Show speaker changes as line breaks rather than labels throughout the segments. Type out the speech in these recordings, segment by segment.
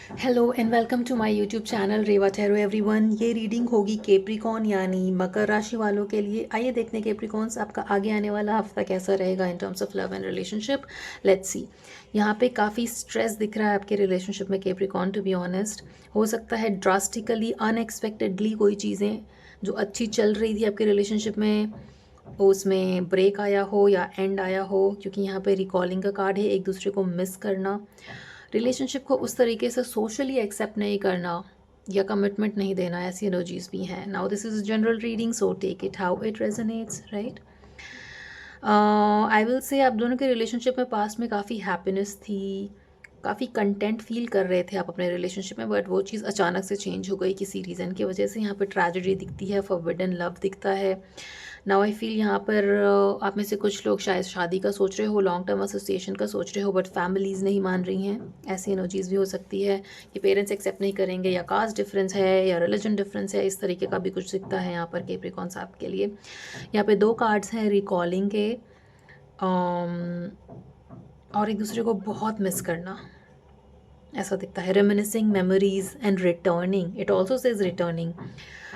Hello and welcome to my YouTube channel Reva tarot everyone. ये reading होगी Capricorn यानी मकर राशि वालों के लिए। आइए देखते हैं कैप्रिकॉन्स आपका आगे आने वाला हफ्ता कैसा रहेगा in terms of love and relationship. Let's see. यहाँ पे काफ़ी स्ट्रेस दिख रहा है आपके रिलेशनशिप में कैप्रिकॉन, टू बी ऑनेस्ट। हो सकता है ड्रास्टिकली अनएक्सपेक्टेडली कोई चीज़ें जो अच्छी चल रही थी आपके रिलेशनशिप में उसमें ब्रेक आया हो या एंड आया हो, क्योंकि यहाँ पे रिकॉलिंग का कार्ड है, एक दूसरे को मिस करना, रिलेशनशिप को उस तरीके से सोशली एक्सेप्ट नहीं करना या कमिटमेंट नहीं देना, ऐसी एनर्जीज भी हैं। Now this is general reading, so take it how it resonates, right. I will say आप दोनों के रिलेशनशिप में पास्ट में काफ़ी हैप्पीनेस थी, काफ़ी कंटेंट फील कर रहे थे आप अपने रिलेशनशिप में, बट वो चीज़ अचानक से चेंज हो गई किसी रीज़न की वजह से। यहाँ पर ट्रेजेडी दिखती है, फॉरबिडन लव दिखता है। नाउ आई फील यहाँ पर आप में से कुछ लोग शायद शादी का सोच रहे हो, लॉन्ग टर्म एसोसिएशन का सोच रहे हो, बट फैमिलीज़ नहीं मान रही हैं। ऐसी एनर्जीज़ भी हो सकती है कि पेरेंट्स एक्सेप्ट नहीं करेंगे, या कास्ट डिफरेंस है या रिलीजन डिफरेंस है, इस तरीके का भी कुछ दिखता है यहाँ पर कैप्रिकॉन साहब के लिए। यहाँ पे 2 कार्ड्स हैं रिकॉलिंग के, और एक दूसरे को बहुत मिस करना ऐसा दिखता है। Reminiscing memories and returning, it also says returning.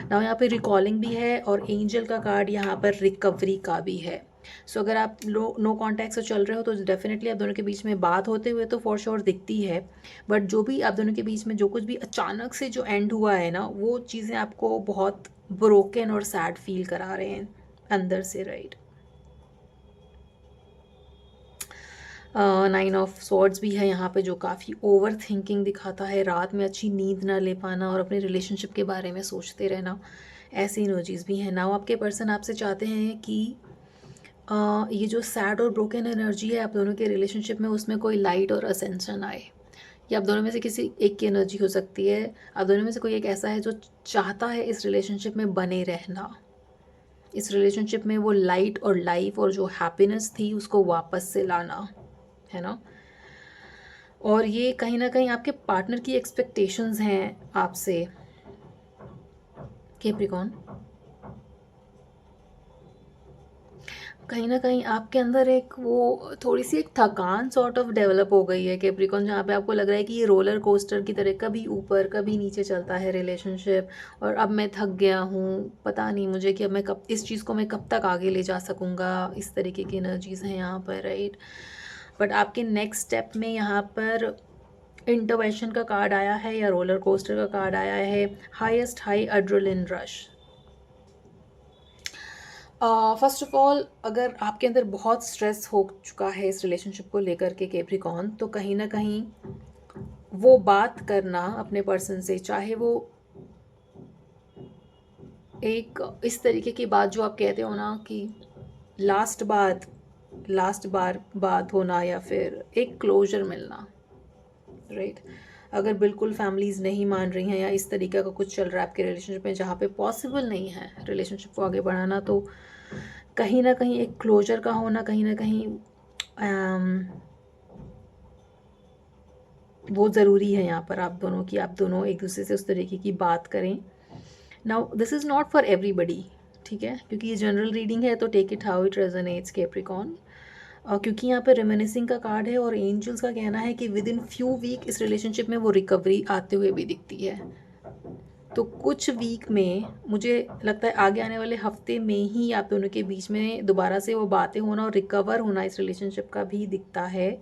Now यहाँ पे रिकॉलिंग भी है और एंजल का कार्ड यहाँ पर रिकवरी का भी है। सो अगर आप नो कॉन्टैक्ट से चल रहे हो तो डेफिनेटली आप दोनों के बीच में बात होते हुए तो फॉर श्योर दिखती है, बट जो भी आप दोनों के बीच में जो कुछ भी अचानक से जो एंड हुआ है ना, वो चीज़ें आपको बहुत ब्रोकन और सैड फील करा रहे हैं अंदर से, राइट। 9 ऑफ स्वॉर्ड्स भी है यहाँ पे, जो काफ़ी ओवर थिंकिंग दिखाता है, रात में अच्छी नींद ना ले पाना और अपने रिलेशनशिप के बारे में सोचते रहना, ऐसी एनर्जीज भी हैं। नाउ आपके पर्सन आपसे चाहते हैं कि ये जो सैड और ब्रोकन एनर्जी है आप दोनों के रिलेशनशिप में, उसमें कोई लाइट और असेंशन आए। या आप दोनों में से किसी एक की एनर्जी हो सकती है, आप दोनों में से कोई एक ऐसा है जो चाहता है इस रिलेशनशिप में बने रहना, इस रिलेशनशिप में वो लाइट और लाइफ और जो हैप्पीनेस थी उसको वापस से लाना, है ना। और ये कहीं ना कहीं आपके पार्टनर की एक्सपेक्टेशंस हैं आपसे कैप्रिकॉन। कहीं ना कहीं आपके अंदर एक वो थोड़ी सी एक थकान सॉर्ट ऑफ डेवलप हो गई है कैप्रिकॉन, जहाँ पे आपको लग रहा है कि ये रोलर कोस्टर की तरह कभी ऊपर कभी नीचे चलता है रिलेशनशिप, और अब मैं थक गया हूँ, पता नहीं मुझे कि अब मैं कब इस चीज़ को मैं कब तक आगे ले जा सकूँगा, इस तरीके की एनर्जीज हैं यहाँ पर, राइट। बट आपके नेक्स्ट स्टेप में यहाँ पर इंटरवेंशन का कार्ड आया है या रोलर कोस्टर का कार्ड आया है, highest high adrenaline rush. First of all, अगर आपके अंदर बहुत स्ट्रेस हो चुका है इस रिलेशनशिप को लेकर के कैप्रिकॉन, तो कहीं ना कहीं वो बात करना अपने पर्सन से, चाहे वो एक इस तरीके की बात जो आप कहते हो ना कि लास्ट बार बात होना, या फिर एक क्लोजर मिलना, राइट। अगर बिल्कुल फैमिलीज़ नहीं मान रही हैं या इस तरीके का कुछ चल रहा है आपके रिलेशनशिप में जहाँ पे पॉसिबल नहीं है रिलेशनशिप को आगे बढ़ाना, तो कहीं ना कहीं एक क्लोजर का होना, कहीं ना कहीं वो ज़रूरी है यहाँ पर आप दोनों की, आप दोनों एक दूसरे से उस तरीके की बात करें। Now this is not for everybody, ठीक है, क्योंकि ये जनरल रीडिंग है, तो take it how it resonates Capricorn. क्योंकि यहाँ पे रेमिनिसिंग का कार्ड है और एंजल्स का कहना है कि विद इन फ्यू वीक इस रिलेशनशिप में वो रिकवरी आते हुए भी दिखती है। तो कुछ वीक में, मुझे लगता है आगे आने वाले हफ्ते में ही आप दोनों के बीच में दोबारा से वो बातें होना और रिकवर होना इस रिलेशनशिप का भी दिखता है।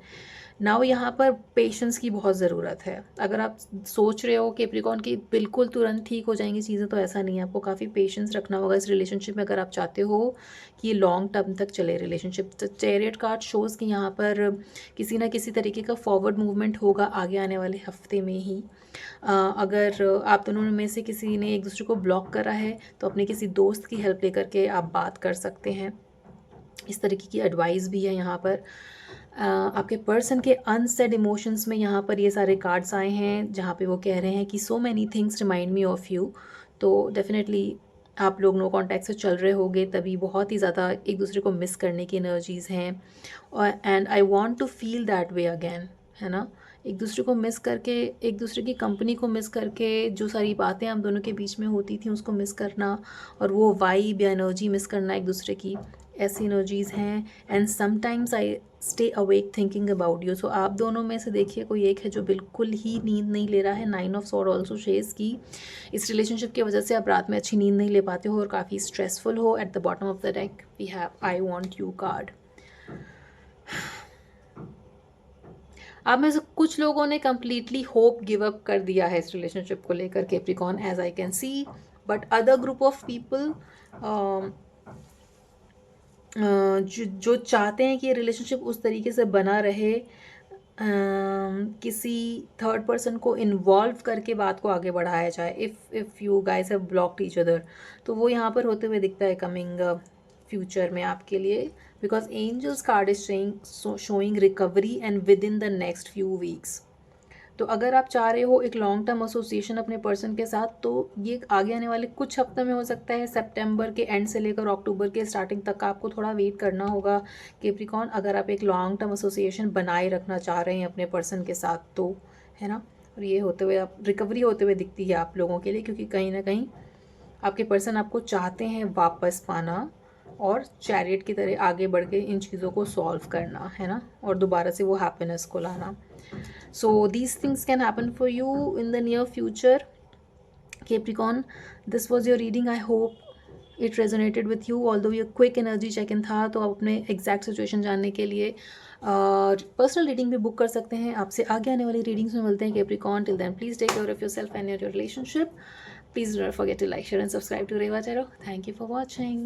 नाउ यहाँ पर पेशेंस की बहुत ज़रूरत है। अगर आप सोच रहे हो कैप्रिकॉन की बिल्कुल तुरंत ठीक हो जाएंगी चीज़ें, तो ऐसा नहीं है, आपको काफ़ी पेशेंस रखना होगा इस रिलेशनशिप में अगर आप चाहते हो कि ये लॉन्ग टर्म तक चले रिलेशनशिप। तो चैरियट कार्ड शोज़ कि यहाँ पर किसी ना किसी तरीके का फॉरवर्ड मूवमेंट होगा आगे आने वाले हफ्ते में ही। अगर आप दोनों में से किसी ने एक दूसरे को ब्लॉक करा है तो अपने किसी दोस्त की हेल्प लेकर के आप बात कर सकते हैं, इस तरीके की एडवाइस भी है यहाँ पर। आपके पर्सन के अनसेड इमोशंस में यहाँ पर ये सारे कार्ड्स आए हैं जहाँ पे वो कह रहे हैं कि so many things remind me of you. तो डेफिनेटली आप लोग नो कॉन्टैक्ट से चल रहे होगे, तभी बहुत ही ज़्यादा एक दूसरे को मिस करने की एनर्जीज़ हैं, और and I want to feel that way again, है ना। एक दूसरे को मिस करके, एक दूसरे की कंपनी को मिस करके, जो सारी बातें हम दोनों के बीच में होती थी उसको मिस करना, और वो वाइब या एनर्जी मिस करना एक दूसरे की, ऐसी एनर्जीज़ हैं। And sometimes I stay awake thinking about you. So आप दोनों में से देखिए कोई एक है जो बिल्कुल ही नींद नहीं ले रहा है। 9 ऑफ स्वॉर्ड ऑल्सो शेज की इस रिलेशनशिप की वजह से आप रात में अच्छी नींद नहीं ले पाते हो और काफ़ी स्ट्रेसफुल हो। At the bottom of the deck we have I want you card. आप में से कुछ लोगों ने कम्प्लीटली होप गिव अप कर दिया है इस रिलेशनशिप को लेकर Capricorn, as I can see. But other group of people जो चाहते हैं कि ये रिलेशनशिप उस तरीके से बना रहे, किसी थर्ड पर्सन को इन्वॉल्व करके बात को आगे बढ़ाया जाए। If you guys have blocked each other, तो वो यहाँ पर होते हुए दिखता है कमिंग फ्यूचर में आपके लिए। Because angels card is showing recovery and within the next few weeks. तो अगर आप चाह रहे हो एक लॉन्ग टर्म एसोसिएशन अपने पर्सन के साथ, तो ये आगे आने वाले कुछ हफ्ते में हो सकता है। सितंबर के एंड से लेकर अक्टूबर के स्टार्टिंग तक का आपको थोड़ा वेट करना होगा कैप्रिकॉर्न, अगर आप एक लॉन्ग टर्म एसोसिएशन बनाए रखना चाह रहे हैं अपने पर्सन के साथ, तो है ना। और ये होते हुए आप रिकवरी होते हुए दिखती है आप लोगों के लिए, क्योंकि कहीं ना कहीं आपके पर्सन आपको चाहते हैं वापस पाना और चैरियट की तरह आगे बढ़ के इन चीज़ों को सॉल्व करना, है ना, और दोबारा से वो हैप्पीनेस को लाना। So these things can happen for you in the near future, Capricorn. This was your reading. I hope it resonated with you. Although ये quick energy check-in था, तो आप अपने exact situation जानने के लिए पर्सनल रीडिंग भी बुक कर सकते हैं। आपसे आगे आने वाली रीडिंग्स में मिलते हैं Capricorn. Till then, please take care of yourself and your relationship. Please do not forget to like, share and subscribe to Reva Tarot. Thank you for watching.